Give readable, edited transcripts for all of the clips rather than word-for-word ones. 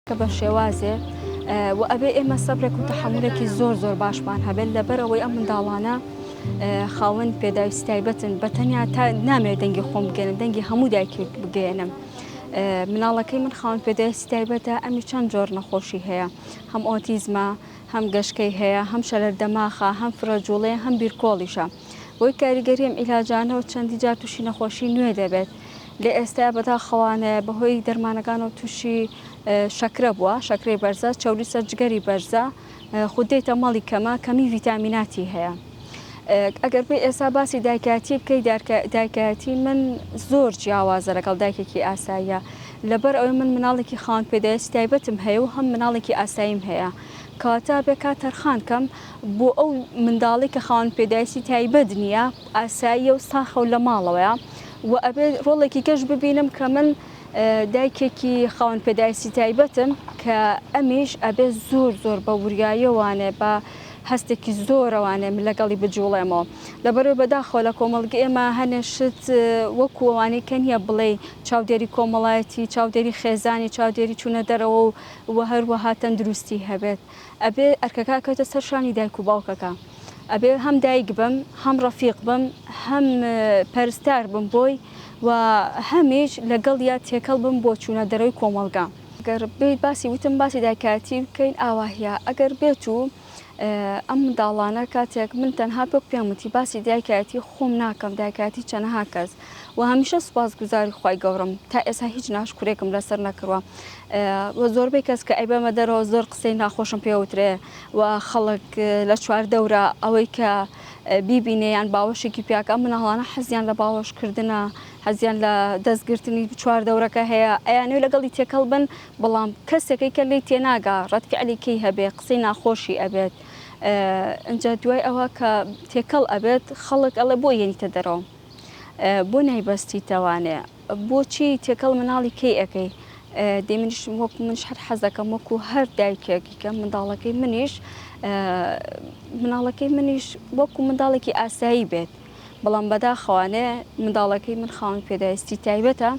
بە شێوازێ و ئەبێ ئێمە سەبرێک و تەحملێکی زۆر باشمان هەبێت لەبەرەوەی ئەم منداڵانە خاوەن پێداویستی تایبەتن بە تەنیا تا نامەوێت دەنگی خۆم بگەێنم دەنگی هەموو دایکێک بگەێنم. مناڵەکەی من خاوەن پێداویستی تایبەتە ئەمی چەند جۆر نەخۆشی هەیە، هەم ئۆتیزمە، هەم گەشکەی هەیە، هەم شەلەر دەماخە، هەم فرەجوڵەیە، هەم بیرکۆڵیشە. بۆی کاریگەری ئەم ئیلاجانەوە چەندی جار تووشی نەخۆشی نوێ دەبێت. لێ ئێستا بەداخەوانە بەهۆی دەرمانەکانەوە تووشی شەکرە بووە، شەکرەی بەرزە، چاوریسە جگەری بەرزە، خودێتە مەڵی کەمی ڤیتامیناتی هەیە. ئەگەر بێ ئێستا باسی دایکاتی بکەی دایکاتی من زۆر جیاوازە لەگەڵ دایکێکی ئاساییە، لەبەر ئەوەی من مناڵێکی خاوەن پێداویستی تایبەتم هەیە و هەم مناڵێکی ئاساییم هەیە. کەواتە بێ کات تەرخان کەم بۆ ئەو منداڵی کە خاوەن پێداویستی تایبەت نییە، ئاساییە و ساخە و لە ماڵەوەیە و ئەبێ ڕۆڵێکی کەش ببینم کە من دایکێکی خاوەن پێداویستی تایبەتم کە ئەمیش ئەبێ زۆر بە وریایەوانێ بە هەستێکی زۆرەوانێ من لەگەڵی بجوڵێمەوە. لەبەرەوەی بەداخەوە لە کۆمەڵگە ئێمە هەنێشت وەکووەوانەی کە نییە بڵێ چاودێری کۆمەڵایەتی، چاودێری خێزانی، چاودێری چوونە دەرەوە و هەروەها تەندروستی هەبێت. ئەبێ ئەرکەکە کەوتە سەر شانی دایک و باوکەکە. ئەبێ هەم دایک بم، هەم ڕەفیق بم، هەم پەرستار بم بۆی و هەمیش لەگەڵ یا تێکەڵ بم بۆ چوونە دەرەوەی کۆمەڵگا. ئەگەر بێت باسی وتم باسی دایکاتی بکەین ئاواهەیە. ئەگەر بێت و ئەم منداڵانە کاتێک من تەنها پێم وتی باسی دایکاتی خۆم ناکەم، دایکاتی چەنەها کەس و هەمیشە سوپاسگوزاری خوای گەورەم تا ئێستا هیچ ناشکورێکم لەسەر نەکردووە. زۆربەی کەس کە ئەیبەمە دەرەوە زۆر قسەی ناخۆشم پێوترێ و خەڵک لە چواردەورە ئەوەی کە بیبینێیان باوەشێکی پیاکە ئەم مناڵانە حەزیان لە باوەشکردنە، حەزیان لە دەستگرتنی چواردەورەکە هەیە، ئەیانەوێ لەگەڵی تێکەڵ بن، بەڵام کەسێکی کە لی تێناگا ڕەتفعلیکەی هەبێ قسەی ناخۆشی ئەبێت. ئەجا دوای ئەوە کە تێکەڵ ئەبێت خەڵک ئەڵێ بۆ یەنیتە دەرەوە، بۆ نایبەستیتەوانێ، بۆچی تێکەڵ مناڵی کەی ئەەکەی. دەمنیش وەکو منش هەر حەزەکەم وەکو هەر دایکێکی کە مناڵەکەی منیش وەکو منداڵێکی ئاسایی بێت، بەڵام بەداخەوانێ منداڵەکەی من خاوەن پێداویستی تایبەتە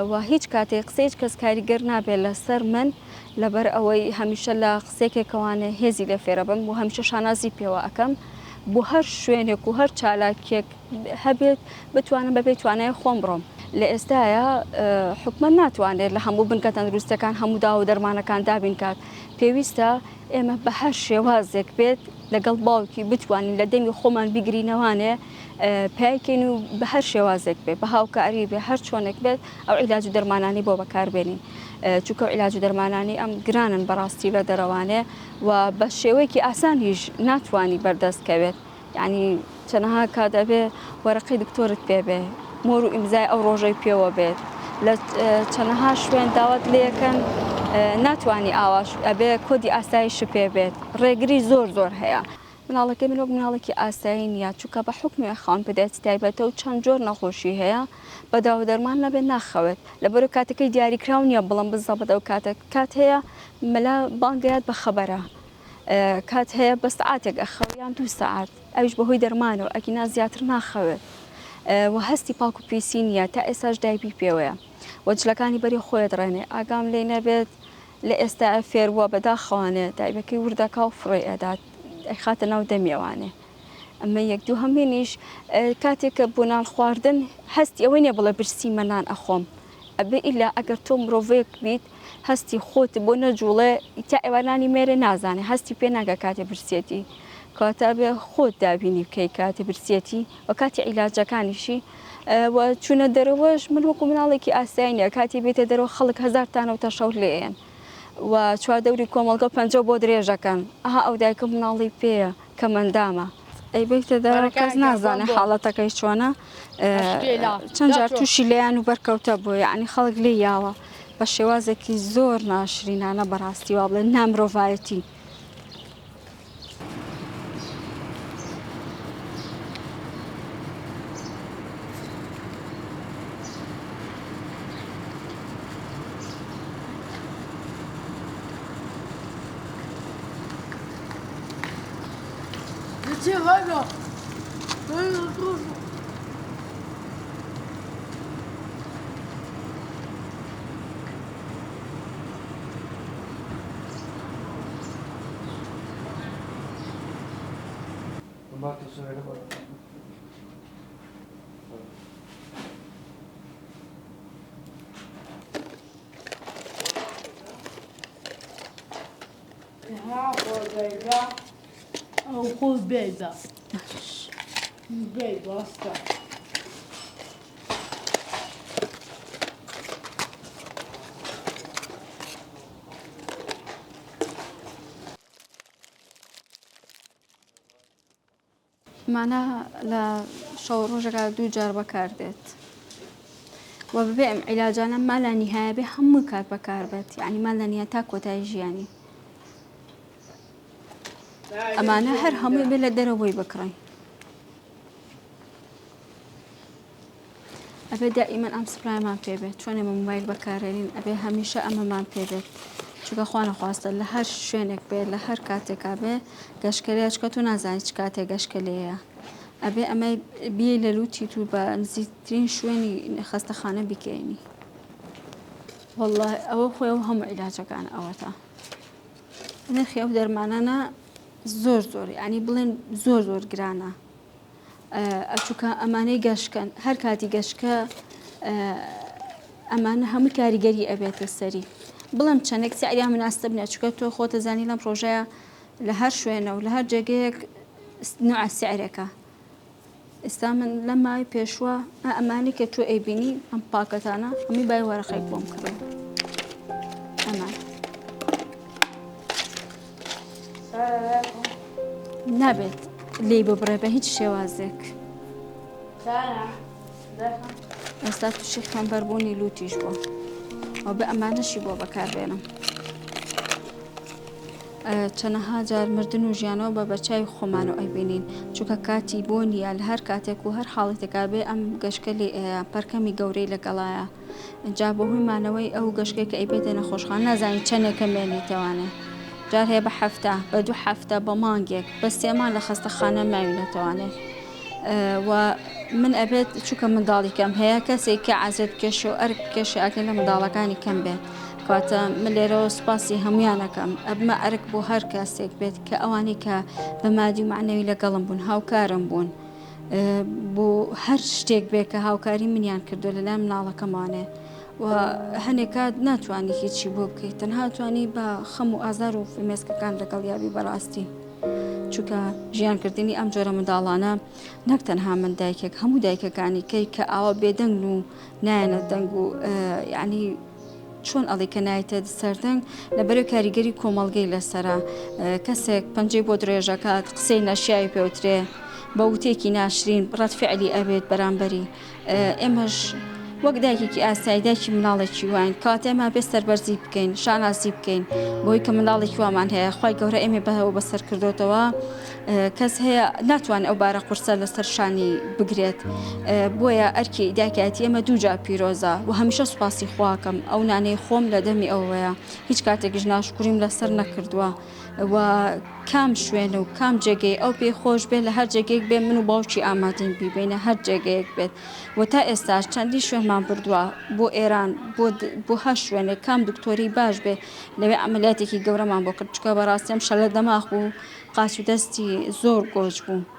و هیچ کاتێک قسەیچ کەس کاریگەر نابێت لەسەر من، لەبەر ئەوەی هەمیشە لە قسێکێکەوانێ هێزی لێ فێرە بم و هەمیشە شانازی پێوە ئەەکەم بۆ هەر شوێنێک و هەر چالاکێک هەبێت بتوانم بەبێ توانای خۆم بڕۆم. لە ئێستاە حکومە ناتوانێت لە هەموو بنکە تەندروستەکان هەموو دا و دەرمانەکان دابین کات. پێویستە ئێمە بە هەر شێوازێک بێت لەگەڵ باوکی بتوانین لە دەمی خۆمان بیگرینەوانێ پایکەین و بە هەر شێوازێک بێت، بە هاوکاری بێ هەر چۆنێک بێت ئەو عیلاج و دەرمانانی بۆ بەکاربێنین. چونکە عیلاج و دەرمانانی ئەم گرانن بەڕاستی لە دەرەوانێ و بە شێوەیەکی ئاسانیش ناتوانی بەردەستکەوێت. یعنی چەنەها کات دەبێ وەرەقەی دکتۆرت پێبێ، مۆر و ئیمزای ئەو ڕۆژەی پێوە بێت، لە چەنەها شوێن داوت لێکەن ناتوانانی ئاواش ئەبێ کۆدی ئاساییش پێ بێت. ڕێگری زۆر هەیە. مناڵەکەی من وەک مناڵێکی ئاسایی نییە، چونکە بە حکمی خاوەن پێداویستی تایبەتە و چەند جۆر نەخۆشی هەیە بە داوا دەرمان نەبێت ناخەوێت. لەبەر کاتەکەی دیاریکرااو نییە بڵم بزەبەتە و کات هەیە مەلا بانگەیات بە خەبەرە، کات هەیە بە سعاتێک ئەخەویان 2 سعات، ئەویش بەهۆی دەرمانەوە ئەگینا زیاتر ناخەوێت و هەستی پاک و پیسی نییە تا ئێستاش دایبی پێوەیە وەجلەکانی بەری خۆیت ڕێنێ ئاگام لێ نەبێت. لە ئێستا فێربووە بەداخەوانێ دایبەکەی وردەکە و فڕێ ئەدات خاتە ناو دەمیێوانێ. ئەمە یەک دوو هەمێنیش کاتێککە بۆ نان خواردن هەستی ئەوەی نیە بڵێ برسیمە نان ئەخۆم، ئەبێ ئیلا ئەگەر تۆ مرۆڤەیەک بیت هەستی خۆت بۆ نەجوڵێ تا ئێوانانی مێرە نازانێ هەستی پێ ناگە کاتێ برسێتی، کەواتە بێ خۆت دابینی بکەی کاتێ برسێتی و کاتی عیلاجەکانیشی و چوونە دەرەوەش من وەکو مناڵێکی ئاساییە کاتی بێتە دەرەوە خەڵک 1000 تانەوتە شەور لێن و چواردەوری کۆمەڵگە 50 بۆ درێژەکەن ئەها ئەو دایکە مناڵی پێیە کە مندامە ئەی بیتە دەرەوە کەس نازانێ حاڵەتەکەی چۆنە، چەند جار تووشی لێیان و بەرکەوتە بووە، یعنی خەڵک لێ یاوە بە شێوازێکی زۆر ناشرینانە بەڕاستی وا بڵێن نامرۆڤایەتی. Дівчина! أو خذ بيضة بيضة أصلا معناها لە شەو ڕۆژێکا 2 جار بەکاردێت و ببێ ئەم عیلاجانە ما لە نیهایە بێ هەمووی کات بەکار بێت یعنی ما لە نیە تا کۆتایی ژیانی ئەمانە هەر هەمووی بێ لە دەرەوەی بکڕین ئەبێ دائیمەن ئەم سپرایمان پێبێت چۆنێ مۆبایل بەکارێنین ئەبێ هەمیشە ئەمەمان پێبێت چونکە خوا نەخواستە لە هەر شوێنێک بێت لە هەر کاتێکا بێ گەشتکەرێ چکە تو نازانی چ کاتێک گەشتکەلەیە ئەبێ ئەمەی بیە لە لوتی تو بە نزیکترین شوێنی خەستەخانە بیکەینی والله ئەوە خۆی ئەو هەموو عیلاجەکان ئەوەتە نرخی ئەو دەرمانانە زۆر ینی بڵێن زۆر گرانە ئەچووکە ئەمانەی گەشتکەن هەر کاتی گەشتکە ئەمانە هەموو کاریگەری ئەبێتە سەری بڵم چەندێک سعریا مناسب بنێ چونکە تۆ خۆتە زانی لەم پرۆژەیە لە هەر شوێنە و لە هەر جێگەیەک نوع سعرێکە ئێستا من لەم ماوەی پێشوە ئەمانی کە تۆ ئەیبینی ئەم پاکەتانە هەمووی بای وەرەقەی بۆم کڕێ ئەمان نابێت لێی ببڕێ بە هیچ شێوازێک ئێستا تووشی خەمبەربوونی لوتیش بوو ئەو بە ئەمانەشی بۆ بەکاربێنم چەنەها جار مردن و ژیانەوە بە بەرچاوی خۆمانەوە ئەیبینین چونکە کاتی بۆ نیە لە هەر کاتێک و هەر حاڵێتێکا بێ ئەم گەشتکە پەرکەمی گەورەی لەگەڵایە جا بەهۆی مانەوەی ئەو گەشتکەی کە ئەیبێتە نەخۆشخانە نازانی چەندێکە مێنیتەوانێ جار هەیە بە هەفتە بە 2 هەفتە بە مانگێک بە 3 مانگ لە خەستەخانە ماوینەتەوانێ و من ئەبێت چووکە منداڵی کەم هەیە کەسێک کە عازێت کێشە و ئەرک کێشە ئەکەن لە منداڵەکانی کەم بێت کاتە من لێرەوە سوپاسی هەمویانەکەم ئەبمە ئەرک بۆ هەر کەسێک بێت کە ئەوانی کە بە مادی و معنەوی لەگەڵم بوون هاوکارم بوون بۆ هەر شتێک بێت کە هاوکاری منیان کردو لەلای مناڵەکەمانێ و هەنێکات ناتوانانی هیچی بۆ بکەیت تەنها توانی بە خەم و ئازار و فیلمێسکەکان لەگەڵ یابی بەڕاستی چونکە ژیانکردنی ئەم جۆرە منداڵانە نەک تەنها من دایکێک هەموو دایکەکانی کەی کە ئاوا بێدەنگ و نایەنە دەنگ و یعنی چۆن ئەڵێ کە نایەتە سەردەنگ لەبەرەوەی کاریگەری کۆمەڵگەی لەسەرە کەسێک پەنجەی بۆ درێژەکات قسەی نەشیاوی پێوترێ بە وتێکی ناشرین ڕەتفعلی ئەبێت بەرامبەری ئێمەش وەک دایکێکی ئاسایی دایکی مناڵێکی وین کاتێمە بێ سەربەرزی بکەین شانازی بکەین بۆی کە مناڵێکی وامان هەیە خی گەورە ئێمە بەهەوە بەسەر کردوتەوە کەس هەیە ناتوانێت ئەو بارە قورسە لەسەر شانی بگرێت بۆیە ئەرکی داکاتی ئێمە 2 جار پیرۆزە و هەمیشە سوپاسی خواکەم ئەو نانەی خۆم لە دەمی ئەوەیە هیچ کاتێکیش ناشکریم لەسەر نەکردووە و کام شوێنە و کام جێگەی ئەو پێ خۆش بێت لە هەر جێگەیەک بێ من و باوکی ئامادەین بیبینە هەر جێگەیەک بێت و تا ئێستاش چەندی شوێنمان بردووە بۆ ئێران بۆ هەر شوێنێک کام دکتۆری باش بێ لەوێ ئەمەلیاتێکی گەورەمان بۆ کرد چکە بەڕاستیم شەلە دەماغ بوو قاچ و دەستی زۆر گۆچ بوو